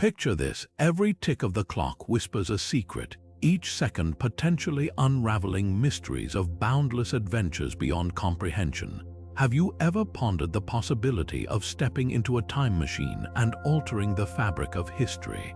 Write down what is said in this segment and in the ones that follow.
Picture this: every tick of the clock whispers a secret, each second potentially unraveling mysteries of boundless adventures beyond comprehension. Have you ever pondered the possibility of stepping into a time machine and altering the fabric of history?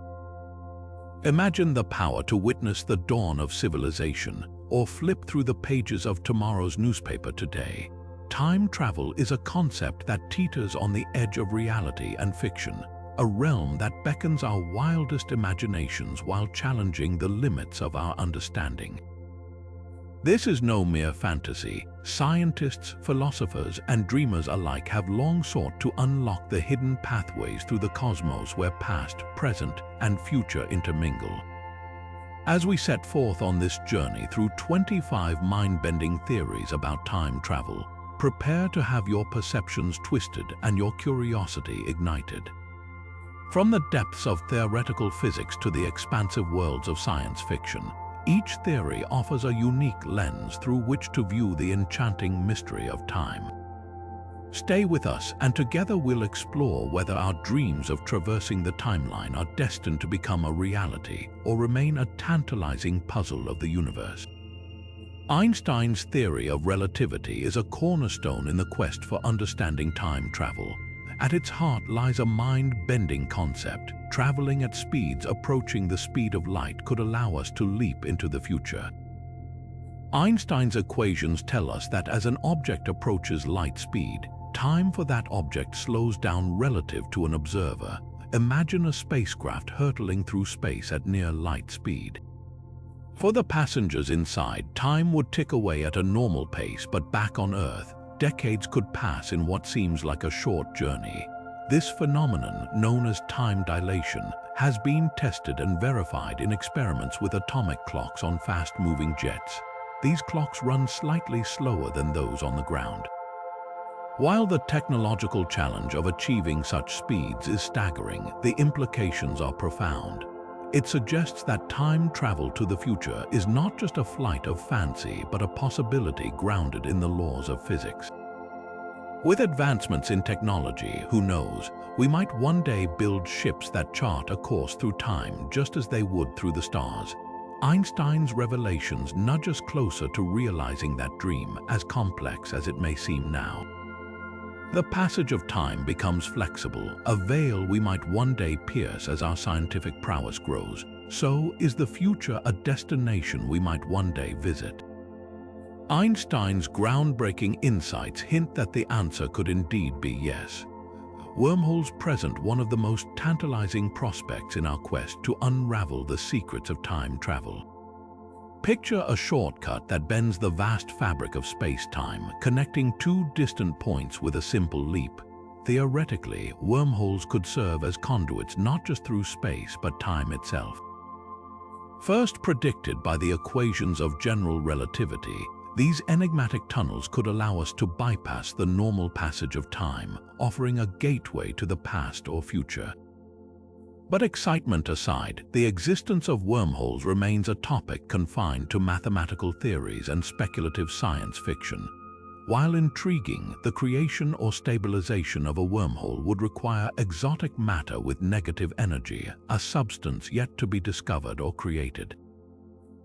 Imagine the power to witness the dawn of civilization or flip through the pages of tomorrow's newspaper today. Time travel is a concept that teeters on the edge of reality and fiction, a realm that beckons our wildest imaginations while challenging the limits of our understanding. This is no mere fantasy. Scientists, philosophers, and dreamers alike have long sought to unlock the hidden pathways through the cosmos where past, present, and future intermingle. As we set forth on this journey through 25 mind-bending theories about time travel, prepare to have your perceptions twisted and your curiosity ignited. From the depths of theoretical physics to the expansive worlds of science fiction, each theory offers a unique lens through which to view the enchanting mystery of time. Stay with us, and together we'll explore whether our dreams of traversing the timeline are destined to become a reality or remain a tantalizing puzzle of the universe. Einstein's theory of relativity is a cornerstone in the quest for understanding time travel. At its heart lies a mind-bending concept. Traveling at speeds approaching the speed of light could allow us to leap into the future. Einstein's equations tell us that as an object approaches light speed, time for that object slows down relative to an observer. Imagine a spacecraft hurtling through space at near light speed. For the passengers inside, time would tick away at a normal pace, but back on Earth, decades could pass in what seems like a short journey. This phenomenon, known as time dilation, has been tested and verified in experiments with atomic clocks on fast-moving jets. These clocks run slightly slower than those on the ground. While the technological challenge of achieving such speeds is staggering, the implications are profound. It suggests that time travel to the future is not just a flight of fancy, but a possibility grounded in the laws of physics. With advancements in technology, who knows, we might one day build ships that chart a course through time just as they would through the stars. Einstein's revelations nudge us closer to realizing that dream, as complex as it may seem now. The passage of time becomes flexible, a veil we might one day pierce as our scientific prowess grows. So is the future a destination we might one day visit? Einstein's groundbreaking insights hint that the answer could indeed be yes. Wormholes present one of the most tantalizing prospects in our quest to unravel the secrets of time travel. Picture a shortcut that bends the vast fabric of space-time, connecting two distant points with a simple leap. Theoretically, wormholes could serve as conduits not just through space but time itself. First predicted by the equations of general relativity, these enigmatic tunnels could allow us to bypass the normal passage of time, offering a gateway to the past or future. But excitement aside, the existence of wormholes remains a topic confined to mathematical theories and speculative science fiction. While intriguing, the creation or stabilization of a wormhole would require exotic matter with negative energy, a substance yet to be discovered or created.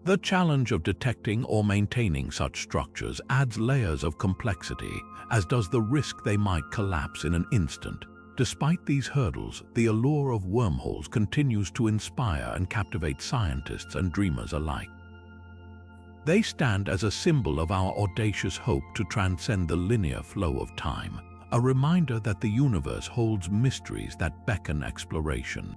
The challenge of detecting or maintaining such structures adds layers of complexity, as does the risk they might collapse in an instant. Despite these hurdles, the allure of wormholes continues to inspire and captivate scientists and dreamers alike. They stand as a symbol of our audacious hope to transcend the linear flow of time, a reminder that the universe holds mysteries that beckon exploration.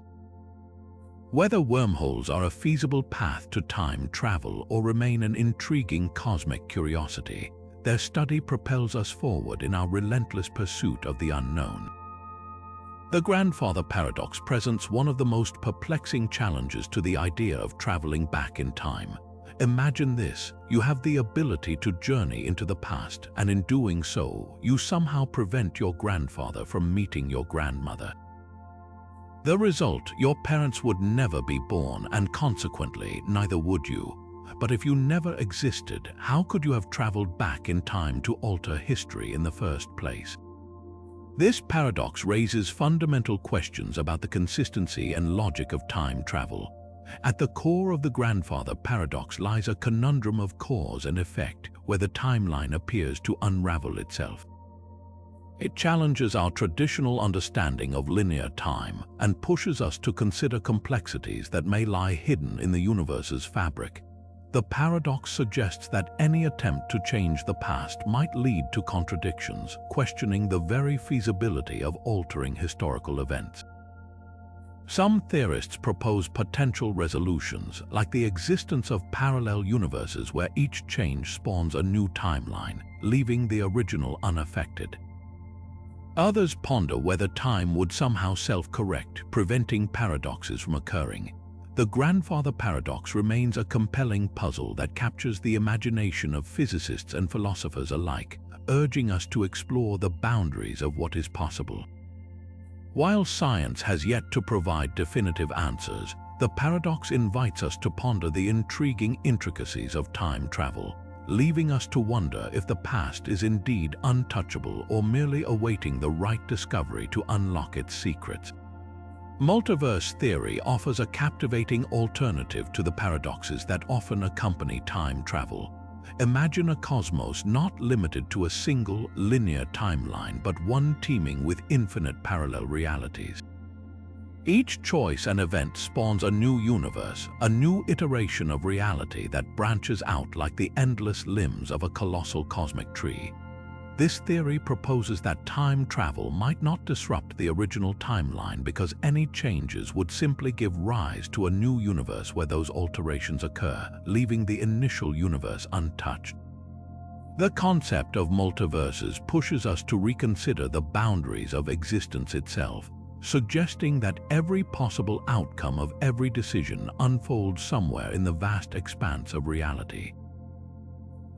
Whether wormholes are a feasible path to time travel or remain an intriguing cosmic curiosity, their study propels us forward in our relentless pursuit of the unknown. The grandfather paradox presents one of the most perplexing challenges to the idea of traveling back in time. Imagine this: you have the ability to journey into the past, and in doing so, you somehow prevent your grandfather from meeting your grandmother. The result: your parents would never be born, and consequently, neither would you. But if you never existed, how could you have traveled back in time to alter history in the first place? This paradox raises fundamental questions about the consistency and logic of time travel. At the core of the grandfather paradox lies a conundrum of cause and effect, where the timeline appears to unravel itself. It challenges our traditional understanding of linear time and pushes us to consider complexities that may lie hidden in the universe's fabric. The paradox suggests that any attempt to change the past might lead to contradictions, questioning the very feasibility of altering historical events. Some theorists propose potential resolutions, like the existence of parallel universes where each change spawns a new timeline, leaving the original unaffected. Others ponder whether time would somehow self-correct, preventing paradoxes from occurring. The grandfather paradox remains a compelling puzzle that captures the imagination of physicists and philosophers alike, urging us to explore the boundaries of what is possible. While science has yet to provide definitive answers, the paradox invites us to ponder the intriguing intricacies of time travel, leaving us to wonder if the past is indeed untouchable or merely awaiting the right discovery to unlock its secrets. Multiverse theory offers a captivating alternative to the paradoxes that often accompany time travel. Imagine a cosmos not limited to a single linear timeline, but one teeming with infinite parallel realities. Each choice and event spawns a new universe, a new iteration of reality that branches out like the endless limbs of a colossal cosmic tree. This theory proposes that time travel might not disrupt the original timeline because any changes would simply give rise to a new universe where those alterations occur, leaving the initial universe untouched. The concept of multiverses pushes us to reconsider the boundaries of existence itself, suggesting that every possible outcome of every decision unfolds somewhere in the vast expanse of reality.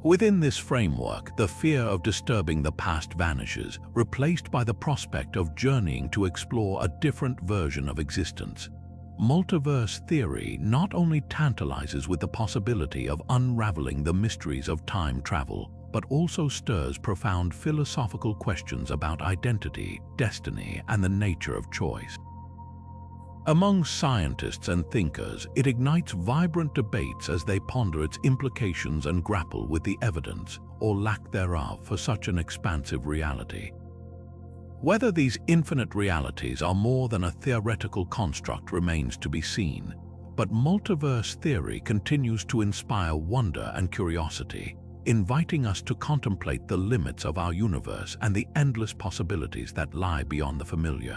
Within this framework, the fear of disturbing the past vanishes, replaced by the prospect of journeying to explore a different version of existence. Multiverse theory not only tantalizes with the possibility of unraveling the mysteries of time travel, but also stirs profound philosophical questions about identity, destiny, and the nature of choice. Among scientists and thinkers, it ignites vibrant debates as they ponder its implications and grapple with the evidence, or lack thereof, for such an expansive reality. Whether these infinite realities are more than a theoretical construct remains to be seen, but multiverse theory continues to inspire wonder and curiosity, inviting us to contemplate the limits of our universe and the endless possibilities that lie beyond the familiar.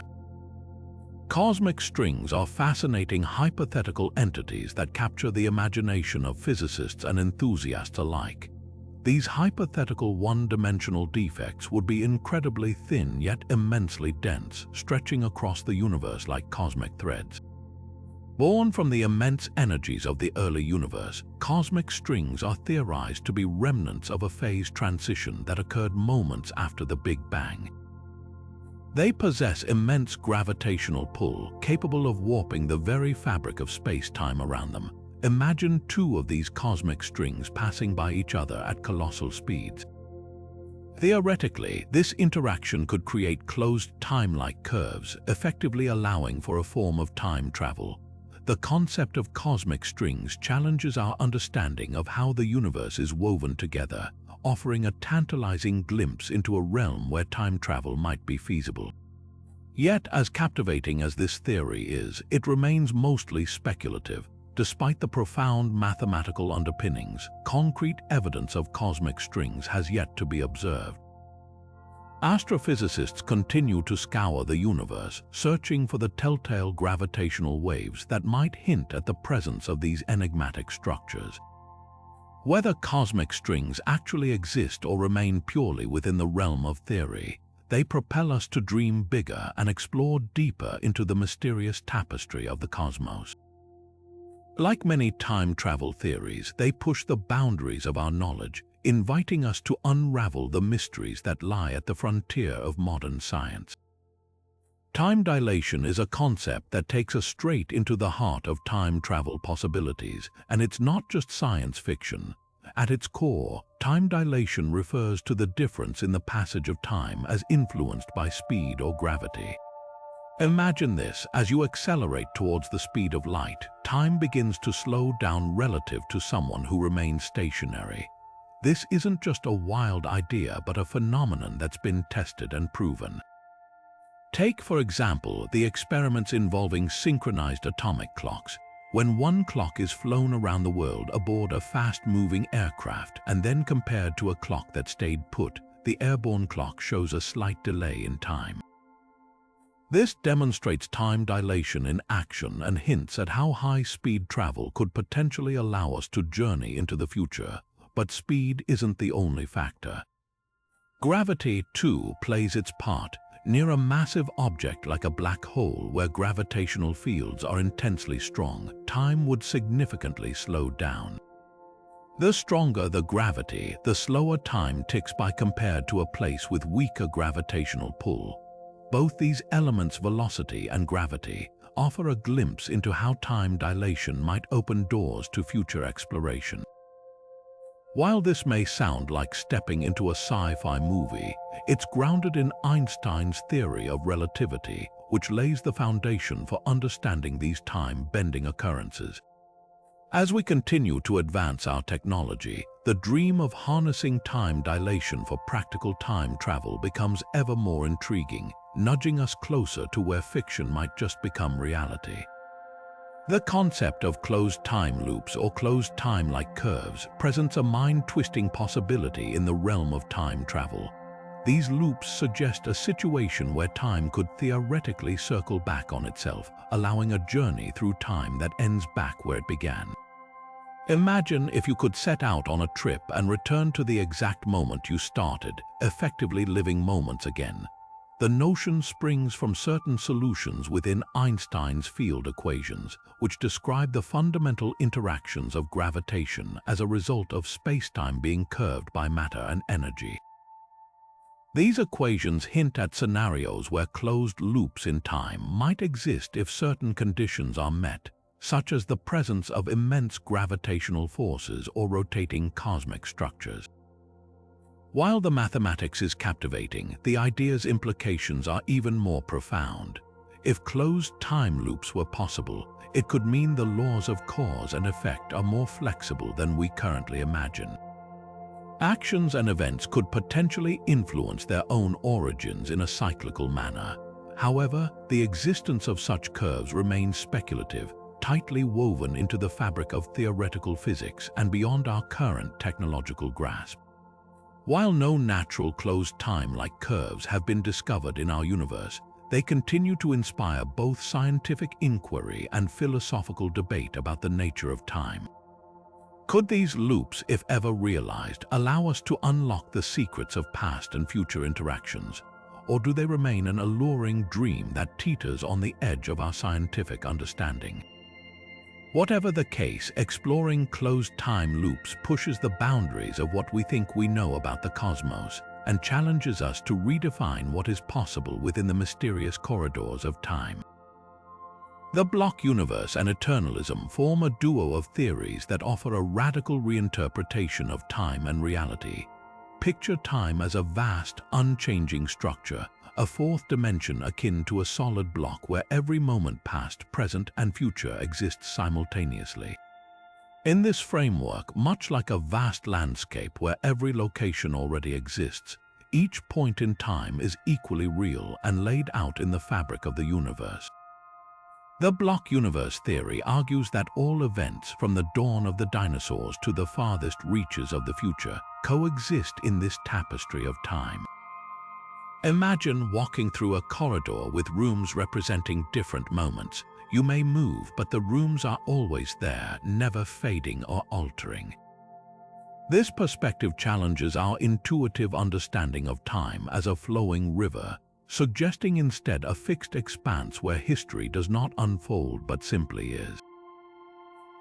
Cosmic strings are fascinating hypothetical entities that capture the imagination of physicists and enthusiasts alike. These hypothetical one-dimensional defects would be incredibly thin yet immensely dense, stretching across the universe like cosmic threads. Born from the immense energies of the early universe, cosmic strings are theorized to be remnants of a phase transition that occurred moments after the Big Bang. They possess immense gravitational pull, capable of warping the very fabric of space-time around them. Imagine two of these cosmic strings passing by each other at colossal speeds. Theoretically, this interaction could create closed time-like curves, effectively allowing for a form of time travel. The concept of cosmic strings challenges our understanding of how the universe is woven together, offering a tantalizing glimpse into a realm where time travel might be feasible. Yet, as captivating as this theory is, it remains mostly speculative. Despite the profound mathematical underpinnings, concrete evidence of cosmic strings has yet to be observed. Astrophysicists continue to scour the universe, searching for the telltale gravitational waves that might hint at the presence of these enigmatic structures. Whether cosmic strings actually exist or remain purely within the realm of theory, they propel us to dream bigger and explore deeper into the mysterious tapestry of the cosmos. Like many time travel theories, they push the boundaries of our knowledge, inviting us to unravel the mysteries that lie at the frontier of modern science. Time dilation is a concept that takes us straight into the heart of time travel possibilities, and it's not just science fiction. At its core, time dilation refers to the difference in the passage of time as influenced by speed or gravity. Imagine this: as you accelerate towards the speed of light, time begins to slow down relative to someone who remains stationary. This isn't just a wild idea, but a phenomenon that's been tested and proven. Take, for example, the experiments involving synchronized atomic clocks. When one clock is flown around the world aboard a fast-moving aircraft and then compared to a clock that stayed put, the airborne clock shows a slight delay in time. This demonstrates time dilation in action and hints at how high-speed travel could potentially allow us to journey into the future. But speed isn't the only factor. Gravity, too, plays its part. Near a massive object like a black hole where gravitational fields are intensely strong, time would significantly slow down. The stronger the gravity, the slower time ticks by compared to a place with weaker gravitational pull. Both these elements, velocity and gravity, offer a glimpse into how time dilation might open doors to future exploration. While this may sound like stepping into a sci-fi movie, it's grounded in Einstein's theory of relativity, which lays the foundation for understanding these time-bending occurrences. As we continue to advance our technology, the dream of harnessing time dilation for practical time travel becomes ever more intriguing, nudging us closer to where fiction might just become reality. The concept of closed time loops or closed time-like curves presents a mind-twisting possibility in the realm of time travel. These loops suggest a situation where time could theoretically circle back on itself, allowing a journey through time that ends back where it began. Imagine if you could set out on a trip and return to the exact moment you started, effectively living moments again. The notion springs from certain solutions within Einstein's field equations, which describe the fundamental interactions of gravitation as a result of spacetime being curved by matter and energy. These equations hint at scenarios where closed loops in time might exist if certain conditions are met, such as the presence of immense gravitational forces or rotating cosmic structures. While the mathematics is captivating, the idea's implications are even more profound. If closed time loops were possible, it could mean the laws of cause and effect are more flexible than we currently imagine. Actions and events could potentially influence their own origins in a cyclical manner. However, the existence of such curves remains speculative, tightly woven into the fabric of theoretical physics and beyond our current technological grasp. While no natural closed time-like curves have been discovered in our universe, they continue to inspire both scientific inquiry and philosophical debate about the nature of time. Could these loops, if ever realized, allow us to unlock the secrets of past and future interactions? Or do they remain an alluring dream that teeters on the edge of our scientific understanding? Whatever the case, exploring closed time loops pushes the boundaries of what we think we know about the cosmos and challenges us to redefine what is possible within the mysterious corridors of time. The block universe and eternalism form a duo of theories that offer a radical reinterpretation of time and reality. Picture time as a vast, unchanging structure, a fourth dimension akin to a solid block where every moment past, present, and future exists simultaneously. In this framework, much like a vast landscape where every location already exists, each point in time is equally real and laid out in the fabric of the universe. The block universe theory argues that all events, from the dawn of the dinosaurs to the farthest reaches of the future, coexist in this tapestry of time. Imagine walking through a corridor with rooms representing different moments. You may move, but the rooms are always there, never fading or altering. This perspective challenges our intuitive understanding of time as a flowing river, suggesting instead a fixed expanse where history does not unfold but simply is.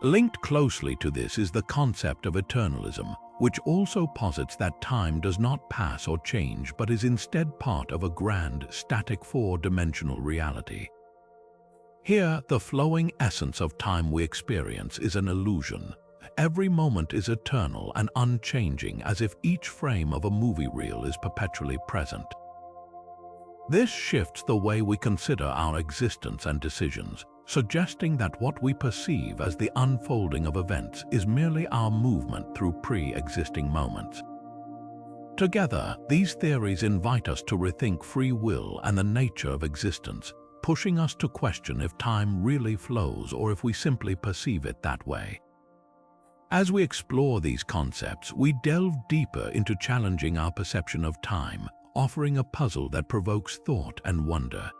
Linked closely to this is the concept of eternalism, which also posits that time does not pass or change but is instead part of a grand, static four-dimensional reality. Here, the flowing essence of time we experience is an illusion. Every moment is eternal and unchanging, as if each frame of a movie reel is perpetually present. This shifts the way we consider our existence and decisions, suggesting that what we perceive as the unfolding of events is merely our movement through pre-existing moments. Together, these theories invite us to rethink free will and the nature of existence, pushing us to question if time really flows or if we simply perceive it that way. As we explore these concepts, we delve deeper into challenging our perception of time, offering a puzzle that provokes thought and wonder.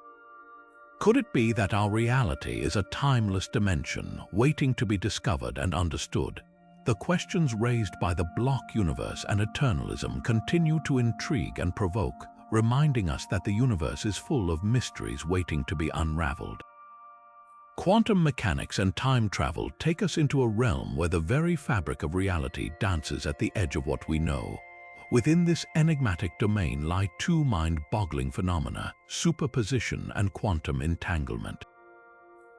Could it be that our reality is a timeless dimension waiting to be discovered and understood? The questions raised by the block universe and eternalism continue to intrigue and provoke, reminding us that the universe is full of mysteries waiting to be unraveled. Quantum mechanics and time travel take us into a realm where the very fabric of reality dances at the edge of what we know. Within this enigmatic domain lie two mind-boggling phenomena: superposition and quantum entanglement.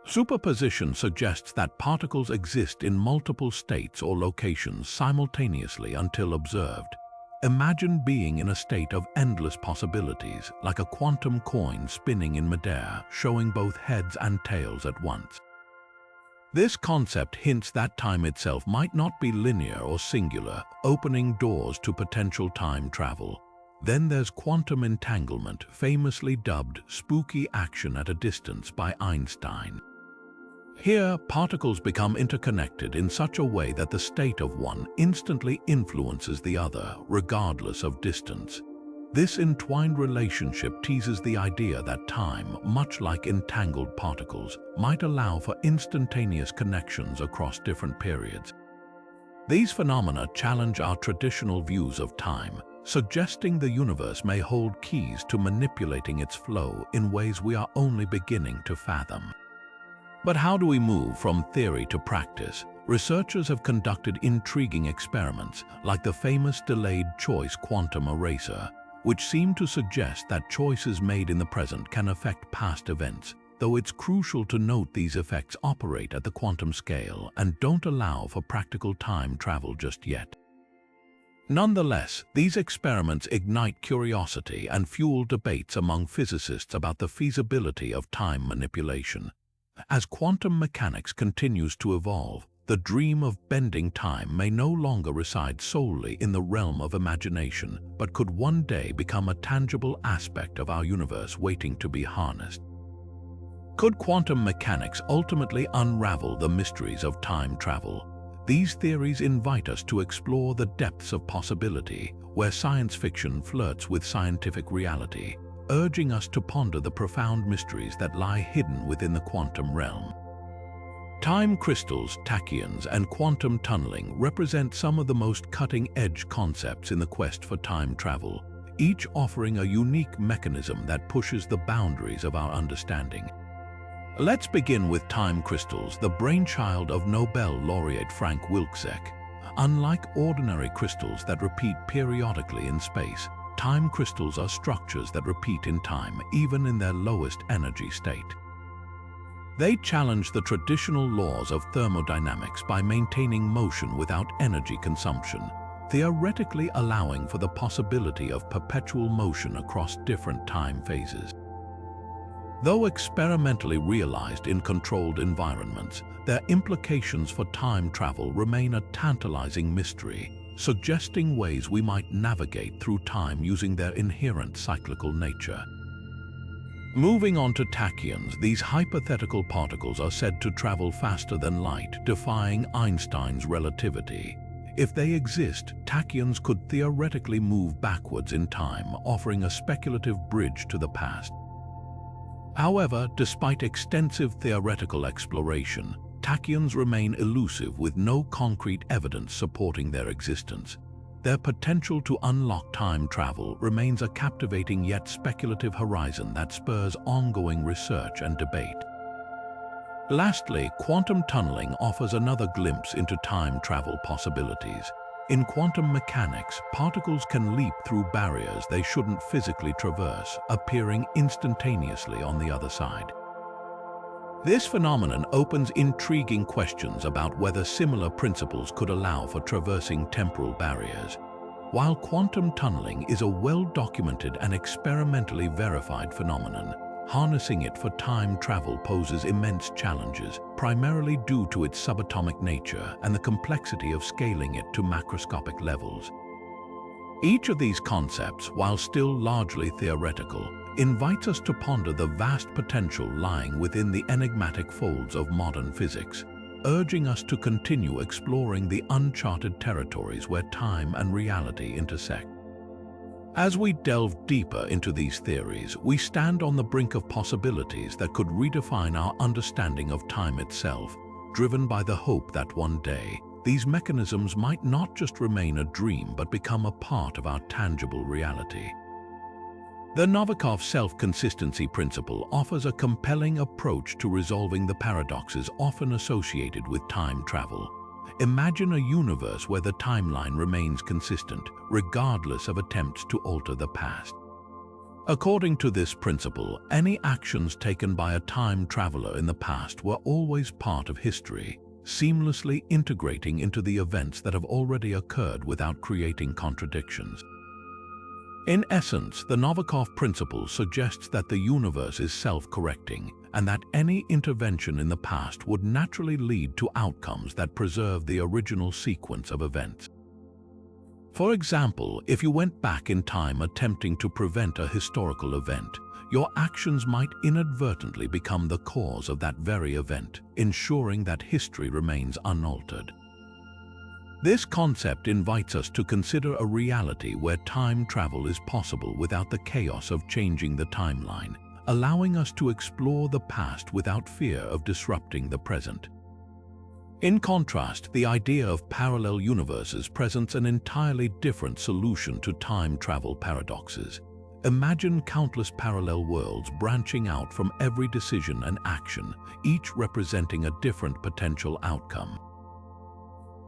Superposition suggests that particles exist in multiple states or locations simultaneously until observed. Imagine being in a state of endless possibilities, like a quantum coin spinning in midair, showing both heads and tails at once. This concept hints that time itself might not be linear or singular, opening doors to potential time travel. Then there's quantum entanglement, famously dubbed spooky action at a distance by Einstein. Here, particles become interconnected in such a way that the state of one instantly influences the other, regardless of distance. This entwined relationship teases the idea that time, much like entangled particles, might allow for instantaneous connections across different periods. These phenomena challenge our traditional views of time, suggesting the universe may hold keys to manipulating its flow in ways we are only beginning to fathom. But how do we move from theory to practice? Researchers have conducted intriguing experiments, like the famous delayed choice quantum eraser, which seem to suggest that choices made in the present can affect past events, though it's crucial to note these effects operate at the quantum scale and don't allow for practical time travel just yet. Nonetheless, these experiments ignite curiosity and fuel debates among physicists about the feasibility of time manipulation. As quantum mechanics continues to evolve, the dream of bending time may no longer reside solely in the realm of imagination, but could one day become a tangible aspect of our universe waiting to be harnessed. Could quantum mechanics ultimately unravel the mysteries of time travel? These theories invite us to explore the depths of possibility, where science fiction flirts with scientific reality, urging us to ponder the profound mysteries that lie hidden within the quantum realm. Time crystals, tachyons, and quantum tunneling represent some of the most cutting-edge concepts in the quest for time travel, each offering a unique mechanism that pushes the boundaries of our understanding. Let's begin with time crystals, the brainchild of Nobel laureate Frank Wilczek. Unlike ordinary crystals that repeat periodically in space, time crystals are structures that repeat in time, even in their lowest energy state. They challenge the traditional laws of thermodynamics by maintaining motion without energy consumption, theoretically allowing for the possibility of perpetual motion across different time phases. Though experimentally realized in controlled environments, their implications for time travel remain a tantalizing mystery, suggesting ways we might navigate through time using their inherent cyclical nature. Moving on to tachyons, these hypothetical particles are said to travel faster than light, defying Einstein's relativity. If they exist, tachyons could theoretically move backwards in time, offering a speculative bridge to the past. However, despite extensive theoretical exploration, tachyons remain elusive with no concrete evidence supporting their existence. Their potential to unlock time travel remains a captivating yet speculative horizon that spurs ongoing research and debate. Lastly, quantum tunneling offers another glimpse into time travel possibilities. In quantum mechanics, particles can leap through barriers they shouldn't physically traverse, appearing instantaneously on the other side. This phenomenon opens intriguing questions about whether similar principles could allow for traversing temporal barriers. While quantum tunneling is a well-documented and experimentally verified phenomenon, harnessing it for time travel poses immense challenges, primarily due to its subatomic nature and the complexity of scaling it to macroscopic levels. Each of these concepts, while still largely theoretical, invites us to ponder the vast potential lying within the enigmatic folds of modern physics, urging us to continue exploring the uncharted territories where time and reality intersect. As we delve deeper into these theories, we stand on the brink of possibilities that could redefine our understanding of time itself, driven by the hope that one day, these mechanisms might not just remain a dream but become a part of our tangible reality. The Novikov self-consistency principle offers a compelling approach to resolving the paradoxes often associated with time travel. Imagine a universe where the timeline remains consistent, regardless of attempts to alter the past. According to this principle, any actions taken by a time traveler in the past were always part of history, seamlessly integrating into the events that have already occurred without creating contradictions. In essence, the Novikov principle suggests that the universe is self-correcting and that any intervention in the past would naturally lead to outcomes that preserve the original sequence of events. For example, if you went back in time attempting to prevent a historical event, your actions might inadvertently become the cause of that very event, ensuring that history remains unaltered. This concept invites us to consider a reality where time travel is possible without the chaos of changing the timeline, allowing us to explore the past without fear of disrupting the present. In contrast, the idea of parallel universes presents an entirely different solution to time travel paradoxes. Imagine countless parallel worlds branching out from every decision and action, each representing a different potential outcome.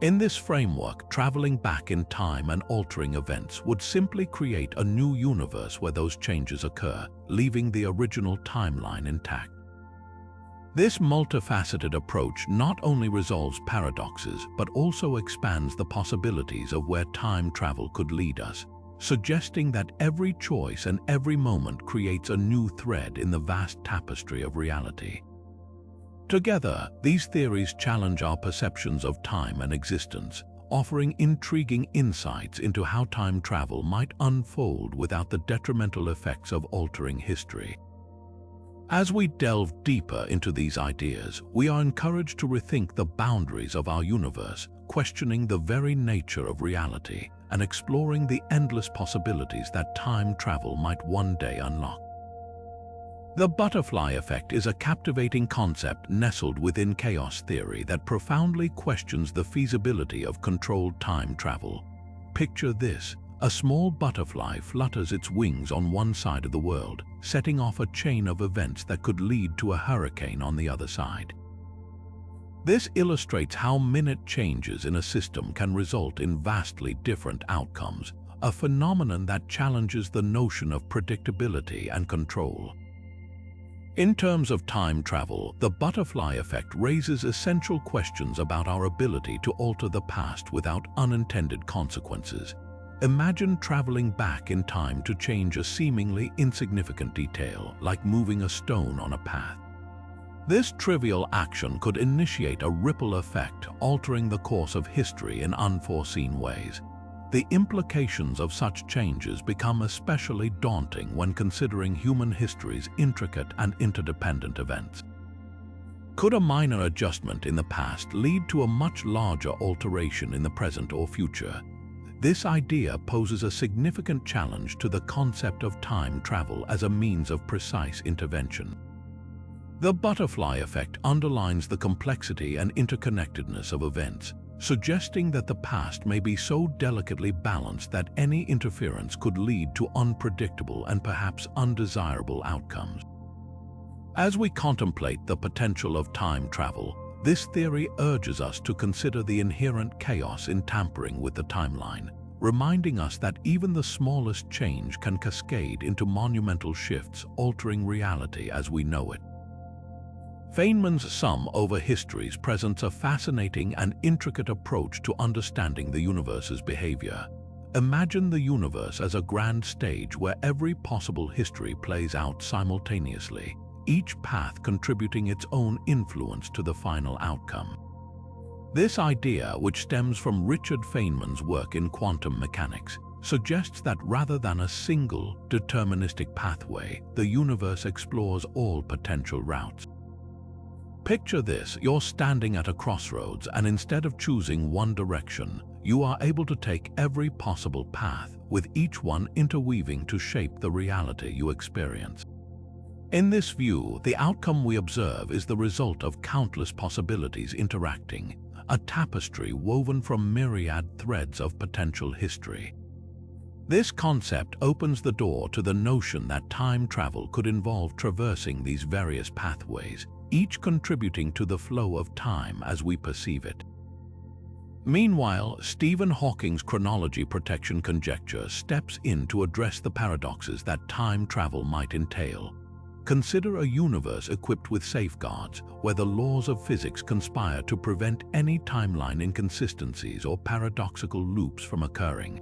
In this framework, traveling back in time and altering events would simply create a new universe where those changes occur, leaving the original timeline intact. This multifaceted approach not only resolves paradoxes, but also expands the possibilities of where time travel could lead us, suggesting that every choice and every moment creates a new thread in the vast tapestry of reality. Together, these theories challenge our perceptions of time and existence, offering intriguing insights into how time travel might unfold without the detrimental effects of altering history. As we delve deeper into these ideas, we are encouraged to rethink the boundaries of our universe, questioning the very nature of reality, and exploring the endless possibilities that time travel might one day unlock. The butterfly effect is a captivating concept nestled within chaos theory that profoundly questions the feasibility of controlled time travel. Picture this: a small butterfly flutters its wings on one side of the world, setting off a chain of events that could lead to a hurricane on the other side. This illustrates how minute changes in a system can result in vastly different outcomes, a phenomenon that challenges the notion of predictability and control. In terms of time travel, the butterfly effect raises essential questions about our ability to alter the past without unintended consequences. Imagine traveling back in time to change a seemingly insignificant detail, like moving a stone on a path. This trivial action could initiate a ripple effect, altering the course of history in unforeseen ways. The implications of such changes become especially daunting when considering human history's intricate and interdependent events. Could a minor adjustment in the past lead to a much larger alteration in the present or future? This idea poses a significant challenge to the concept of time travel as a means of precise intervention. The butterfly effect underlines the complexity and interconnectedness of events, suggesting that the past may be so delicately balanced that any interference could lead to unpredictable and perhaps undesirable outcomes. As we contemplate the potential of time travel, this theory urges us to consider the inherent chaos in tampering with the timeline, reminding us that even the smallest change can cascade into monumental shifts, altering reality as we know it. Feynman's sum over histories presents a fascinating and intricate approach to understanding the universe's behavior. Imagine the universe as a grand stage where every possible history plays out simultaneously, each path contributing its own influence to the final outcome. This idea, which stems from Richard Feynman's work in quantum mechanics, suggests that rather than a single, deterministic pathway, the universe explores all potential routes. Picture this: you're standing at a crossroads, and instead of choosing one direction, you are able to take every possible path, with each one interweaving to shape the reality you experience. In this view, the outcome we observe is the result of countless possibilities interacting, a tapestry woven from myriad threads of potential history. This concept opens the door to the notion that time travel could involve traversing these various pathways, each contributing to the flow of time as we perceive it. Meanwhile, Stephen Hawking's chronology protection conjecture steps in to address the paradoxes that time travel might entail. Consider a universe equipped with safeguards, where the laws of physics conspire to prevent any timeline inconsistencies or paradoxical loops from occurring.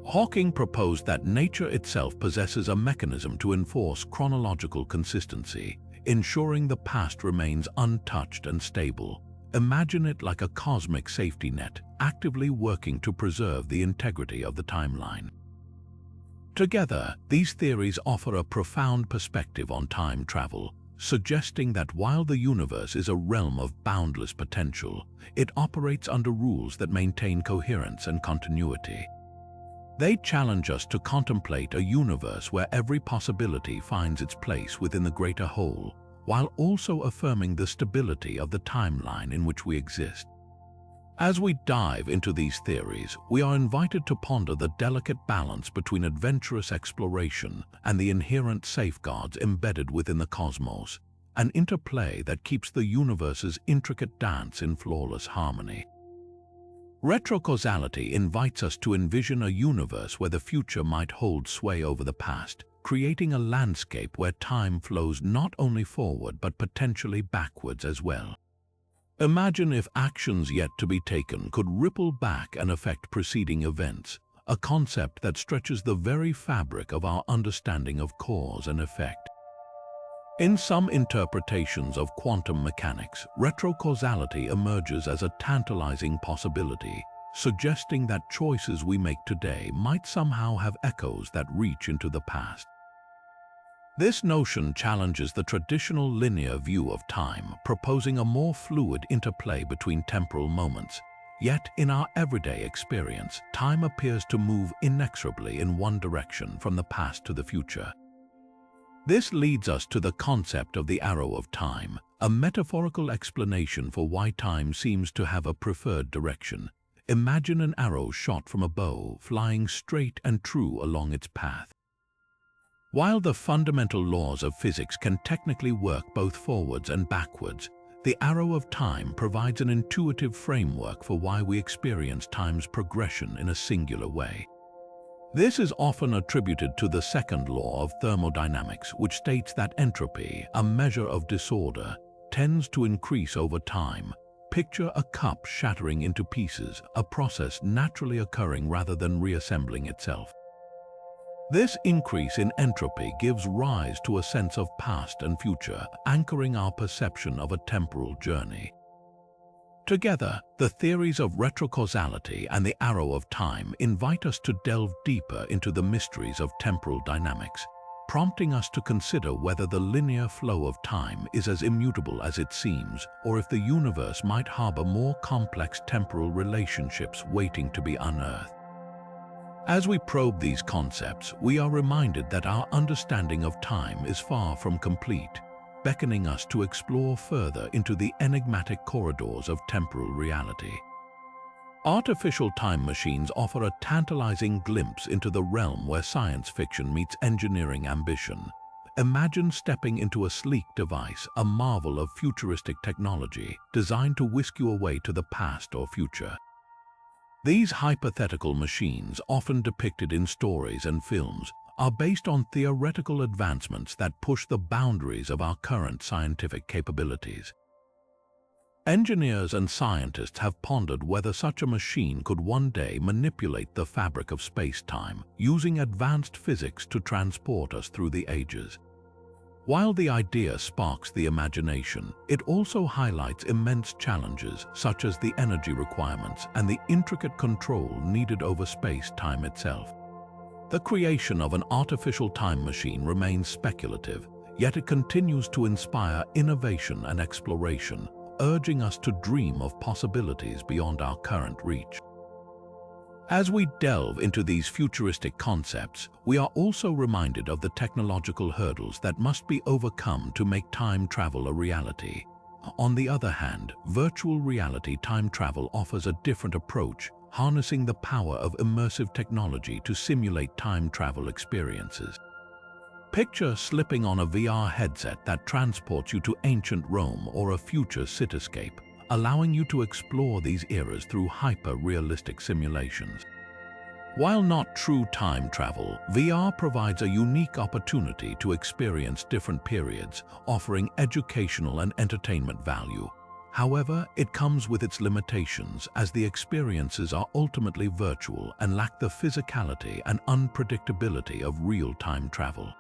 Hawking proposed that nature itself possesses a mechanism to enforce chronological consistency, ensuring the past remains untouched and stable. Imagine it like a cosmic safety net, actively working to preserve the integrity of the timeline. Together, these theories offer a profound perspective on time travel, suggesting that while the universe is a realm of boundless potential, it operates under rules that maintain coherence and continuity. They challenge us to contemplate a universe where every possibility finds its place within the greater whole, while also affirming the stability of the timeline in which we exist. As we dive into these theories, we are invited to ponder the delicate balance between adventurous exploration and the inherent safeguards embedded within the cosmos, an interplay that keeps the universe's intricate dance in flawless harmony. Retrocausality invites us to envision a universe where the future might hold sway over the past, creating a landscape where time flows not only forward but potentially backwards as well. Imagine if actions yet to be taken could ripple back and affect preceding events, a concept that stretches the very fabric of our understanding of cause and effect. In some interpretations of quantum mechanics, retrocausality emerges as a tantalizing possibility, suggesting that choices we make today might somehow have echoes that reach into the past. This notion challenges the traditional linear view of time, proposing a more fluid interplay between temporal moments. Yet, in our everyday experience, time appears to move inexorably in one direction from the past to the future. This leads us to the concept of the arrow of time, a metaphorical explanation for why time seems to have a preferred direction. Imagine an arrow shot from a bow, flying straight and true along its path. While the fundamental laws of physics can technically work both forwards and backwards, the arrow of time provides an intuitive framework for why we experience time's progression in a singular way. This is often attributed to the second law of thermodynamics, which states that entropy, a measure of disorder, tends to increase over time. Picture a cup shattering into pieces, a process naturally occurring rather than reassembling itself. This increase in entropy gives rise to a sense of past and future, anchoring our perception of a temporal journey. Together, the theories of retrocausality and the arrow of time invite us to delve deeper into the mysteries of temporal dynamics, prompting us to consider whether the linear flow of time is as immutable as it seems, or if the universe might harbor more complex temporal relationships waiting to be unearthed. As we probe these concepts, we are reminded that our understanding of time is far from complete, beckoning us to explore further into the enigmatic corridors of temporal reality. Artificial time machines offer a tantalizing glimpse into the realm where science fiction meets engineering ambition. Imagine stepping into a sleek device, a marvel of futuristic technology, designed to whisk you away to the past or future. These hypothetical machines, often depicted in stories and films, are based on theoretical advancements that push the boundaries of our current scientific capabilities. Engineers and scientists have pondered whether such a machine could one day manipulate the fabric of space-time, using advanced physics to transport us through the ages. While the idea sparks the imagination, it also highlights immense challenges such as the energy requirements and the intricate control needed over space-time itself. The creation of an artificial time machine remains speculative, yet it continues to inspire innovation and exploration, urging us to dream of possibilities beyond our current reach. As we delve into these futuristic concepts, we are also reminded of the technological hurdles that must be overcome to make time travel a reality. On the other hand, virtual reality time travel offers a different approach, harnessing the power of immersive technology to simulate time travel experiences. Picture slipping on a VR headset that transports you to ancient Rome or a future cityscape, allowing you to explore these eras through hyper-realistic simulations. While not true time travel, VR provides a unique opportunity to experience different periods, offering educational and entertainment value. However, it comes with its limitations as the experiences are ultimately virtual and lack the physicality and unpredictability of real-time travel.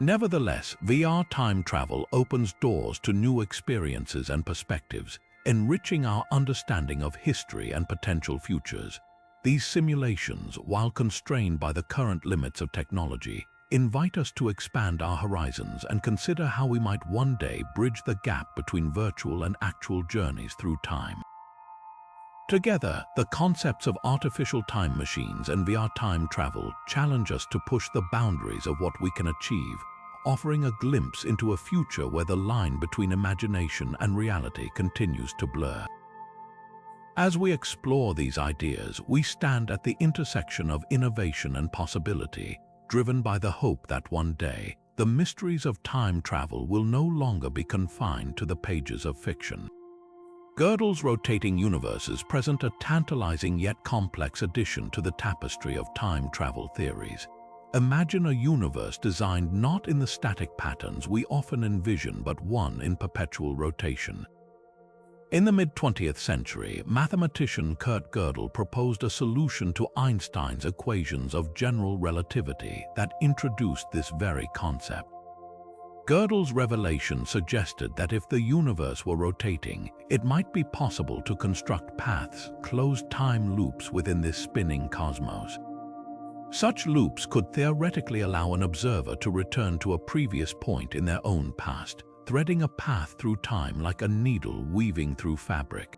Nevertheless, VR time travel opens doors to new experiences and perspectives, enriching our understanding of history and potential futures. These simulations, while constrained by the current limits of technology, invite us to expand our horizons and consider how we might one day bridge the gap between virtual and actual journeys through time. Together, the concepts of artificial time machines and VR time travel challenge us to push the boundaries of what we can achieve, offering a glimpse into a future where the line between imagination and reality continues to blur. As we explore these ideas, we stand at the intersection of innovation and possibility, driven by the hope that one day, the mysteries of time travel will no longer be confined to the pages of fiction. Gödel's rotating universes present a tantalizing yet complex addition to the tapestry of time travel theories. Imagine a universe designed not in the static patterns we often envision but one in perpetual rotation. In the mid-20th century, mathematician Kurt Gödel proposed a solution to Einstein's equations of general relativity that introduced this very concept. Gödel's revelation suggested that if the universe were rotating, it might be possible to construct paths, closed time loops within this spinning cosmos. Such loops could theoretically allow an observer to return to a previous point in their own past, threading a path through time like a needle weaving through fabric.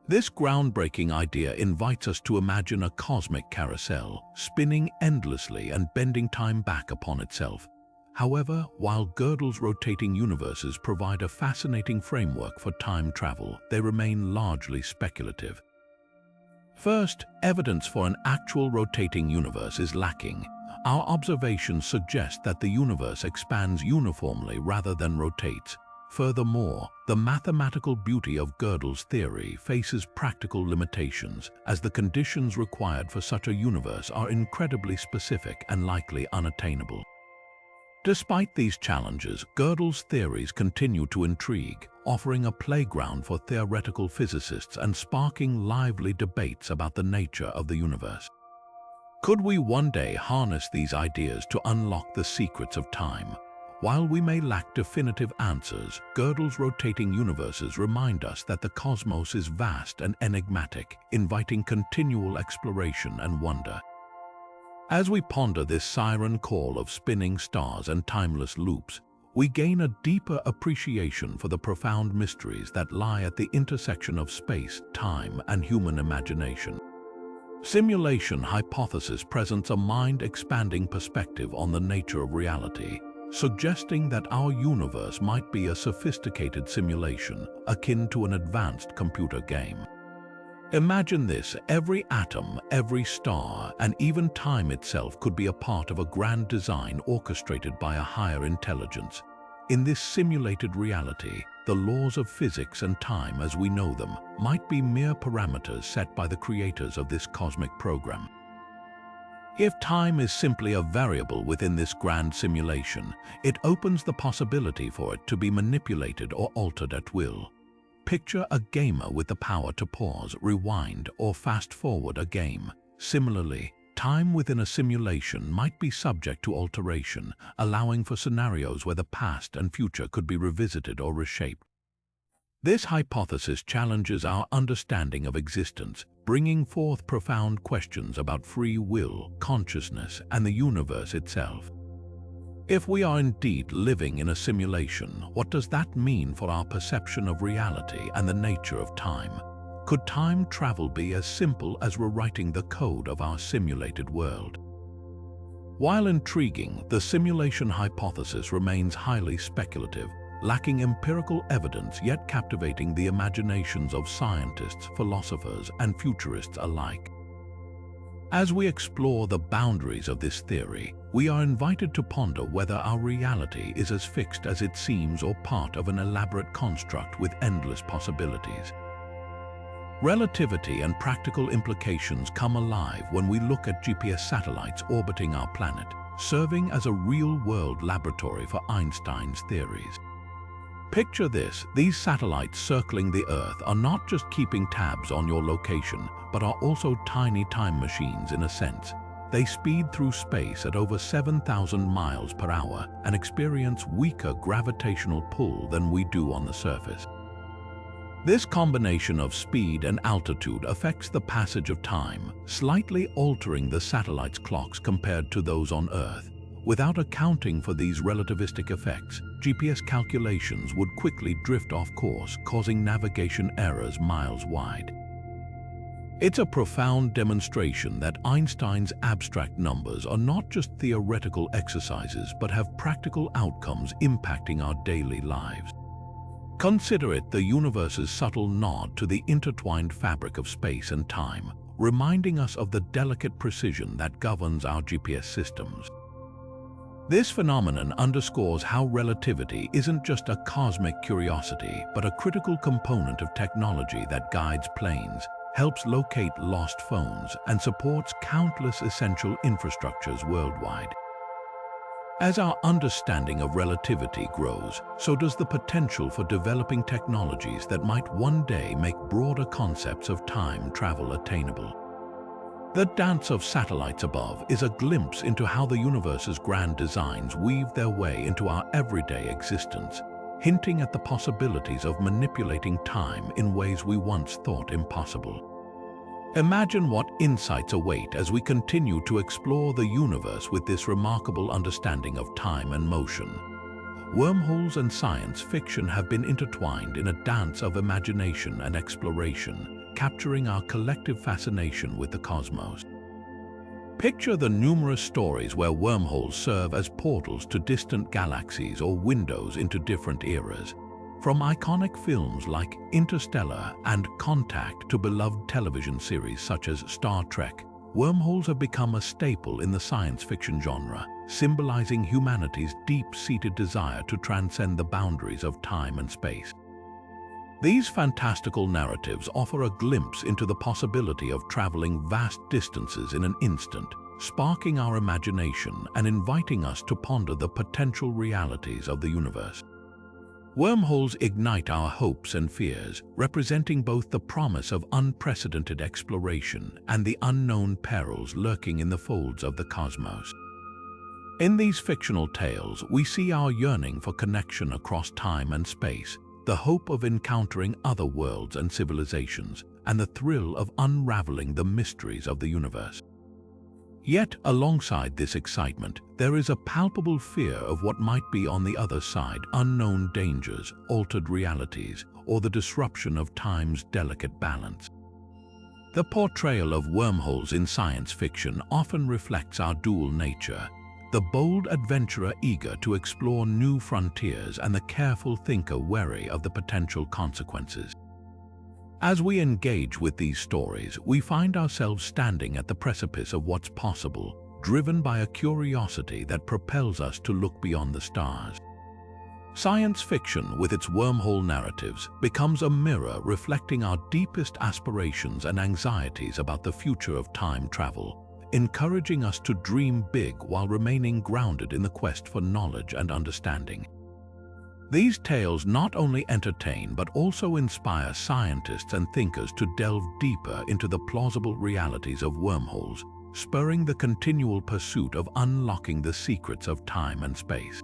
This groundbreaking idea invites us to imagine a cosmic carousel, spinning endlessly and bending time back upon itself. However, while Gödel's rotating universes provide a fascinating framework for time travel, they remain largely speculative. First, evidence for an actual rotating universe is lacking. Our observations suggest that the universe expands uniformly rather than rotates. Furthermore, the mathematical beauty of Gödel's theory faces practical limitations, as the conditions required for such a universe are incredibly specific and likely unattainable. Despite these challenges, Gödel's theories continue to intrigue, offering a playground for theoretical physicists and sparking lively debates about the nature of the universe. Could we one day harness these ideas to unlock the secrets of time? While we may lack definitive answers, Gödel's rotating universes remind us that the cosmos is vast and enigmatic, inviting continual exploration and wonder. As we ponder this siren call of spinning stars and timeless loops, we gain a deeper appreciation for the profound mysteries that lie at the intersection of space, time, and human imagination. Simulation hypothesis presents a mind-expanding perspective on the nature of reality, suggesting that our universe might be a sophisticated simulation akin to an advanced computer game. Imagine this: every atom, every star, and even time itself could be a part of a grand design orchestrated by a higher intelligence. In this simulated reality, the laws of physics and time as we know them might be mere parameters set by the creators of this cosmic program. If time is simply a variable within this grand simulation, it opens the possibility for it to be manipulated or altered at will. Picture a gamer with the power to pause, rewind, or fast-forward a game. Similarly, time within a simulation might be subject to alteration, allowing for scenarios where the past and future could be revisited or reshaped. This hypothesis challenges our understanding of existence, bringing forth profound questions about free will, consciousness, and the universe itself. If we are indeed living in a simulation, what does that mean for our perception of reality and the nature of time? Could time travel be as simple as rewriting the code of our simulated world? While intriguing, the simulation hypothesis remains highly speculative, lacking empirical evidence yet captivating the imaginations of scientists, philosophers, and futurists alike. As we explore the boundaries of this theory, we are invited to ponder whether our reality is as fixed as it seems or part of an elaborate construct with endless possibilities. Relativity and practical implications come alive when we look at GPS satellites orbiting our planet, serving as a real-world laboratory for Einstein's theories. Picture this: these satellites circling the Earth are not just keeping tabs on your location, but are also tiny time machines in a sense. They speed through space at over 7,000 miles per hour and experience weaker gravitational pull than we do on the surface. This combination of speed and altitude affects the passage of time, slightly altering the satellite's clocks compared to those on Earth. Without accounting for these relativistic effects, GPS calculations would quickly drift off course, causing navigation errors miles wide. It's a profound demonstration that Einstein's abstract numbers are not just theoretical exercises but have practical outcomes impacting our daily lives. Consider it the universe's subtle nod to the intertwined fabric of space and time, reminding us of the delicate precision that governs our GPS systems. This phenomenon underscores how relativity isn't just a cosmic curiosity, but a critical component of technology that guides planes, helps locate lost phones, and supports countless essential infrastructures worldwide. As our understanding of relativity grows, so does the potential for developing technologies that might one day make broader concepts of time travel attainable. The dance of satellites above is a glimpse into how the universe's grand designs weave their way into our everyday existence, hinting at the possibilities of manipulating time in ways we once thought impossible. Imagine what insights await as we continue to explore the universe with this remarkable understanding of time and motion. Wormholes and science fiction have been intertwined in a dance of imagination and exploration, capturing our collective fascination with the cosmos. Picture the numerous stories where wormholes serve as portals to distant galaxies or windows into different eras. From iconic films like Interstellar and Contact to beloved television series such as Star Trek, wormholes have become a staple in the science fiction genre, symbolizing humanity's deep-seated desire to transcend the boundaries of time and space. These fantastical narratives offer a glimpse into the possibility of traveling vast distances in an instant, sparking our imagination and inviting us to ponder the potential realities of the universe. Wormholes ignite our hopes and fears, representing both the promise of unprecedented exploration and the unknown perils lurking in the folds of the cosmos. In these fictional tales, we see our yearning for connection across time and space, the hope of encountering other worlds and civilizations, and the thrill of unraveling the mysteries of the universe. Yet, alongside this excitement, there is a palpable fear of what might be on the other side: unknown dangers, altered realities, or the disruption of time's delicate balance. The portrayal of wormholes in science fiction often reflects our dual nature: the bold adventurer eager to explore new frontiers and the careful thinker wary of the potential consequences. As we engage with these stories, we find ourselves standing at the precipice of what's possible, driven by a curiosity that propels us to look beyond the stars. Science fiction, with its wormhole narratives, becomes a mirror reflecting our deepest aspirations and anxieties about the future of time travel, encouraging us to dream big while remaining grounded in the quest for knowledge and understanding. These tales not only entertain but also inspire scientists and thinkers to delve deeper into the plausible realities of wormholes, spurring the continual pursuit of unlocking the secrets of time and space.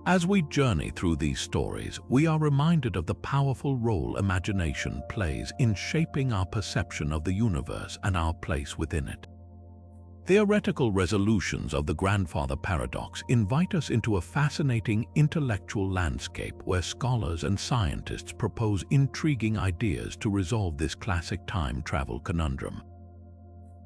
As we journey through these stories, we are reminded of the powerful role imagination plays in shaping our perception of the universe and our place within it. Theoretical resolutions of the grandfather paradox invite us into a fascinating intellectual landscape where scholars and scientists propose intriguing ideas to resolve this classic time travel conundrum.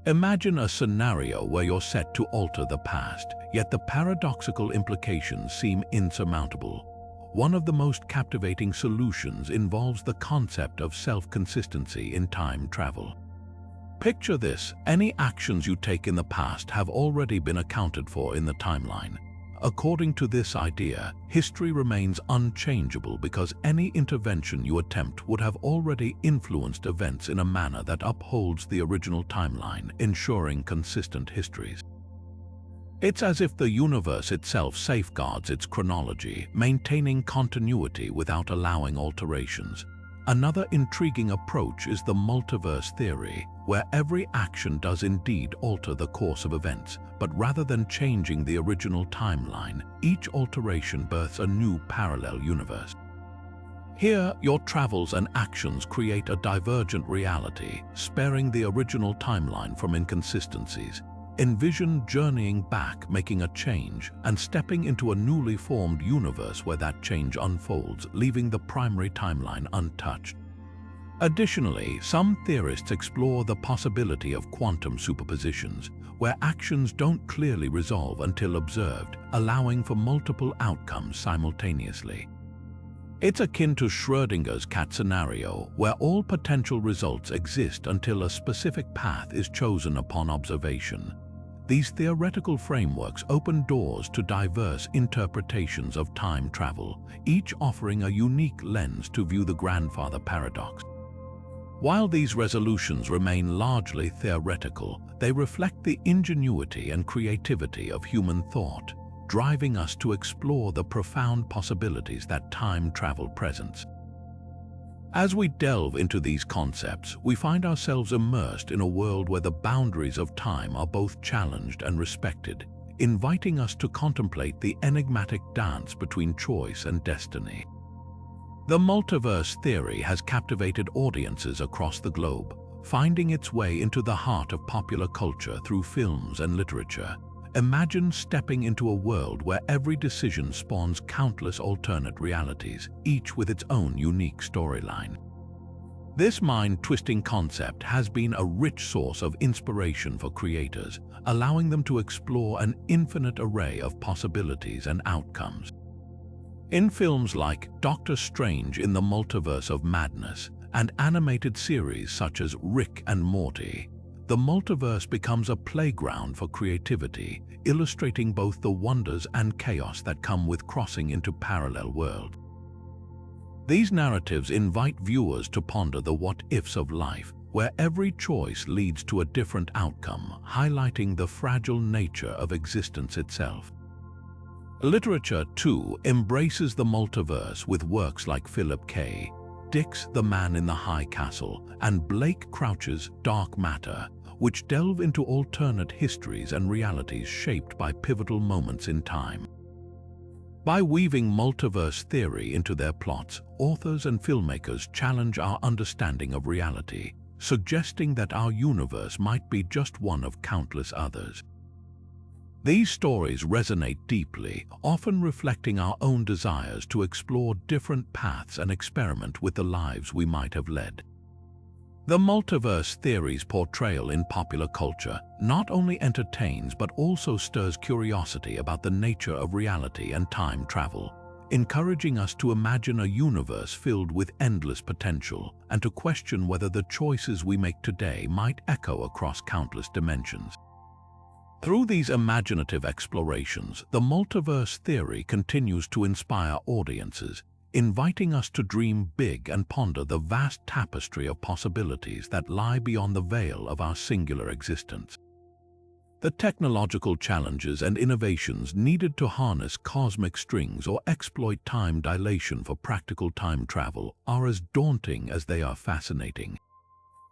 Imagine a scenario where you're set to alter the past, yet the paradoxical implications seem insurmountable. One of the most captivating solutions involves the concept of self-consistency in time travel. Picture this: any actions you take in the past have already been accounted for in the timeline. According to this idea, history remains unchangeable because any intervention you attempt would have already influenced events in a manner that upholds the original timeline, ensuring consistent histories. It's as if the universe itself safeguards its chronology, maintaining continuity without allowing alterations. Another intriguing approach is the multiverse theory, where every action does indeed alter the course of events, but rather than changing the original timeline, each alteration births a new parallel universe. Here, your travels and actions create a divergent reality, sparing the original timeline from inconsistencies. Envision journeying back, making a change, and stepping into a newly formed universe where that change unfolds, leaving the primary timeline untouched. Additionally, some theorists explore the possibility of quantum superpositions, where actions don't clearly resolve until observed, allowing for multiple outcomes simultaneously. It's akin to Schrödinger's cat scenario, where all potential results exist until a specific path is chosen upon observation. These theoretical frameworks open doors to diverse interpretations of time travel, each offering a unique lens to view the grandfather paradox. While these resolutions remain largely theoretical, they reflect the ingenuity and creativity of human thought, driving us to explore the profound possibilities that time travel presents. As we delve into these concepts, we find ourselves immersed in a world where the boundaries of time are both challenged and respected, inviting us to contemplate the enigmatic dance between choice and destiny. The multiverse theory has captivated audiences across the globe, finding its way into the heart of popular culture through films and literature. Imagine stepping into a world where every decision spawns countless alternate realities, each with its own unique storyline. This mind-twisting concept has been a rich source of inspiration for creators, allowing them to explore an infinite array of possibilities and outcomes. In films like Doctor Strange in the Multiverse of Madness and animated series such as Rick and Morty, the multiverse becomes a playground for creativity, illustrating both the wonders and chaos that come with crossing into parallel worlds. These narratives invite viewers to ponder the what-ifs of life, where every choice leads to a different outcome, highlighting the fragile nature of existence itself. Literature, too, embraces the multiverse with works like Philip K. Dick's The Man in the High Castle and Blake Crouch's Dark Matter, which delve into alternate histories and realities shaped by pivotal moments in time. By weaving multiverse theory into their plots, authors and filmmakers challenge our understanding of reality, suggesting that our universe might be just one of countless others. These stories resonate deeply, often reflecting our own desires to explore different paths and experiment with the lives we might have led. The multiverse theory's portrayal in popular culture not only entertains but also stirs curiosity about the nature of reality and time travel, encouraging us to imagine a universe filled with endless potential and to question whether the choices we make today might echo across countless dimensions. Through these imaginative explorations, the multiverse theory continues to inspire audiences, inviting us to dream big and ponder the vast tapestry of possibilities that lie beyond the veil of our singular existence. The technological challenges and innovations needed to harness cosmic strings or exploit time dilation for practical time travel are as daunting as they are fascinating.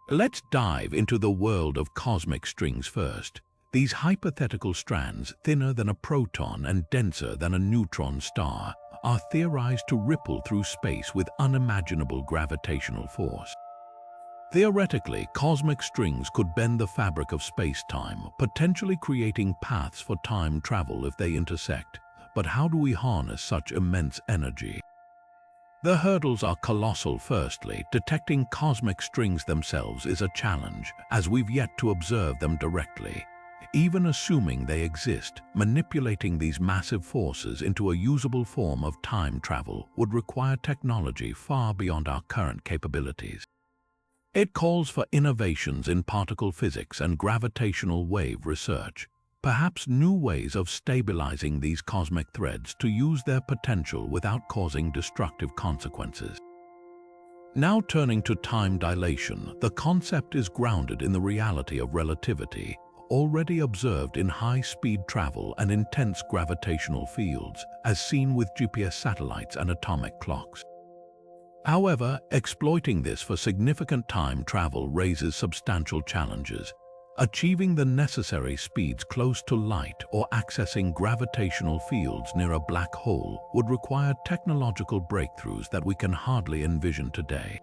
Let's dive into the world of cosmic strings first. These hypothetical strands, thinner than a proton and denser than a neutron star, are theorized to ripple through space with unimaginable gravitational force. Theoretically, cosmic strings could bend the fabric of space-time, potentially creating paths for time travel if they intersect. But how do we harness such immense energy? The hurdles are colossal. Firstly, detecting cosmic strings themselves is a challenge, as we've yet to observe them directly. Even assuming they exist, manipulating these massive forces into a usable form of time travel would require technology far beyond our current capabilities. It calls for innovations in particle physics and gravitational wave research, perhaps new ways of stabilizing these cosmic threads to use their potential without causing destructive consequences. Now turning to time dilation, the concept is grounded in the reality of relativity, already observed in high-speed travel and intense gravitational fields, as seen with GPS satellites and atomic clocks. However, exploiting this for significant time travel raises substantial challenges. Achieving the necessary speeds close to light or accessing gravitational fields near a black hole would require technological breakthroughs that we can hardly envision today.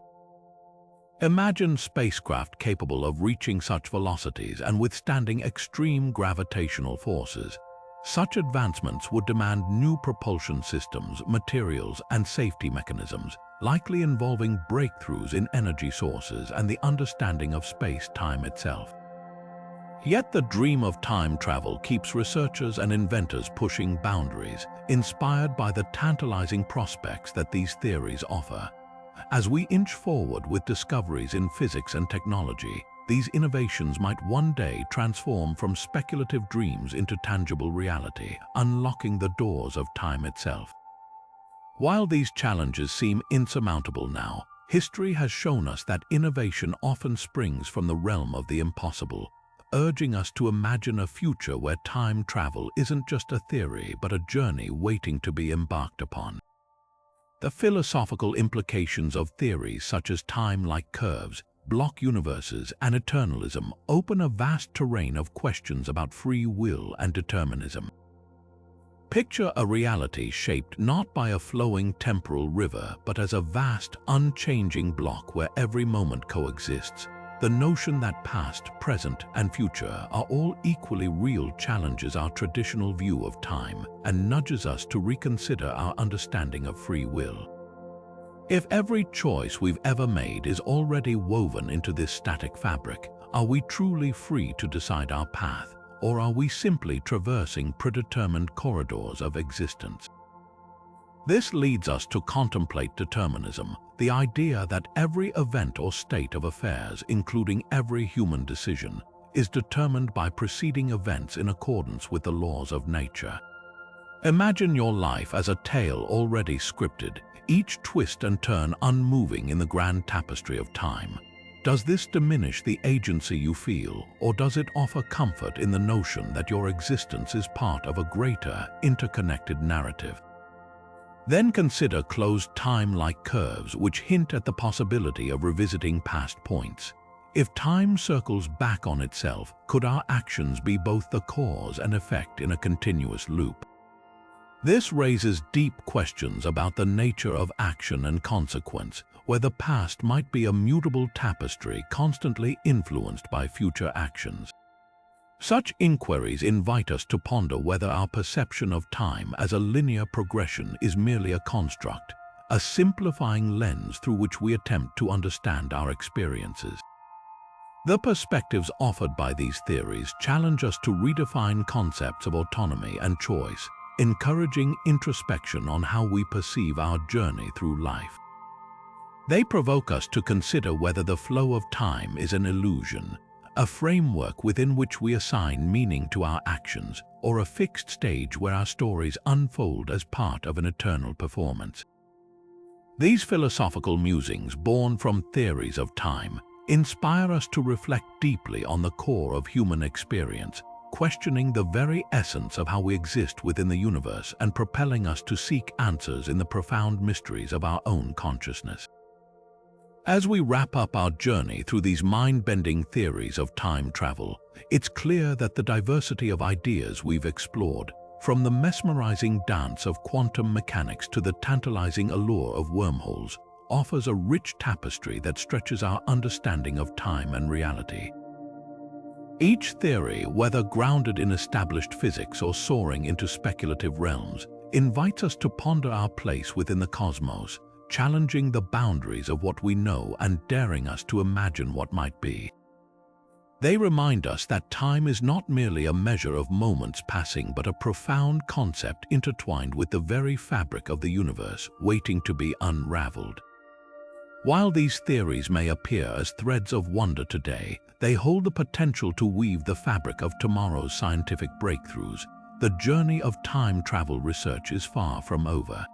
Imagine spacecraft capable of reaching such velocities and withstanding extreme gravitational forces. Such advancements would demand new propulsion systems, materials, and safety mechanisms, likely involving breakthroughs in energy sources and the understanding of space-time itself. Yet the dream of time travel keeps researchers and inventors pushing boundaries, inspired by the tantalizing prospects that these theories offer. As we inch forward with discoveries in physics and technology, these innovations might one day transform from speculative dreams into tangible reality, unlocking the doors of time itself. While these challenges seem insurmountable now, history has shown us that innovation often springs from the realm of the impossible, urging us to imagine a future where time travel isn't just a theory but a journey waiting to be embarked upon. The philosophical implications of theories such as time-like curves, block universes, and eternalism open a vast terrain of questions about free will and determinism. Picture a reality shaped not by a flowing temporal river, but as a vast, unchanging block where every moment coexists. The notion that past, present, and future are all equally real challenges our traditional view of time and nudges us to reconsider our understanding of free will. If every choice we've ever made is already woven into this static fabric, are we truly free to decide our path, or are we simply traversing predetermined corridors of existence? This leads us to contemplate determinism, the idea that every event or state of affairs, including every human decision, is determined by preceding events in accordance with the laws of nature. Imagine your life as a tale already scripted, each twist and turn unmoving in the grand tapestry of time. Does this diminish the agency you feel, or does it offer comfort in the notion that your existence is part of a greater, interconnected narrative? Then consider closed time-like curves which hint at the possibility of revisiting past points. If time circles back on itself, could our actions be both the cause and effect in a continuous loop? This raises deep questions about the nature of action and consequence, where the past might be a mutable tapestry constantly influenced by future actions. Such inquiries invite us to ponder whether our perception of time as a linear progression is merely a construct, a simplifying lens through which we attempt to understand our experiences. The perspectives offered by these theories challenge us to redefine concepts of autonomy and choice, encouraging introspection on how we perceive our journey through life. They provoke us to consider whether the flow of time is an illusion, a framework within which we assign meaning to our actions, or a fixed stage where our stories unfold as part of an eternal performance. These philosophical musings, born from theories of time, inspire us to reflect deeply on the core of human experience, questioning the very essence of how we exist within the universe and propelling us to seek answers in the profound mysteries of our own consciousness. As we wrap up our journey through these mind-bending theories of time travel, it's clear that the diversity of ideas we've explored, from the mesmerizing dance of quantum mechanics to the tantalizing allure of wormholes, offers a rich tapestry that stretches our understanding of time and reality. Each theory, whether grounded in established physics or soaring into speculative realms, invites us to ponder our place within the cosmos, challenging the boundaries of what we know and daring us to imagine what might be. They remind us that time is not merely a measure of moments passing, but a profound concept intertwined with the very fabric of the universe, waiting to be unraveled. While these theories may appear as threads of wonder today, they hold the potential to weave the fabric of tomorrow's scientific breakthroughs. The journey of time travel research is far from over.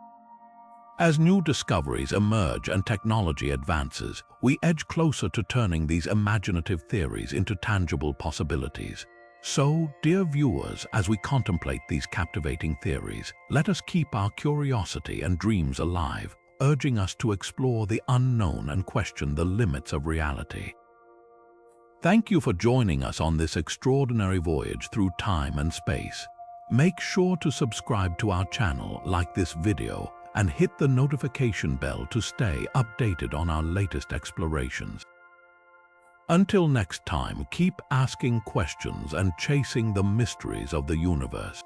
As new discoveries emerge and technology advances, we edge closer to turning these imaginative theories into tangible possibilities. So, dear viewers, as we contemplate these captivating theories, let us keep our curiosity and dreams alive, urging us to explore the unknown and question the limits of reality. Thank you for joining us on this extraordinary voyage through time and space. Make sure to subscribe to our channel, like this video, and hit the notification bell to stay updated on our latest explorations. Until next time, keep asking questions and chasing the mysteries of the universe.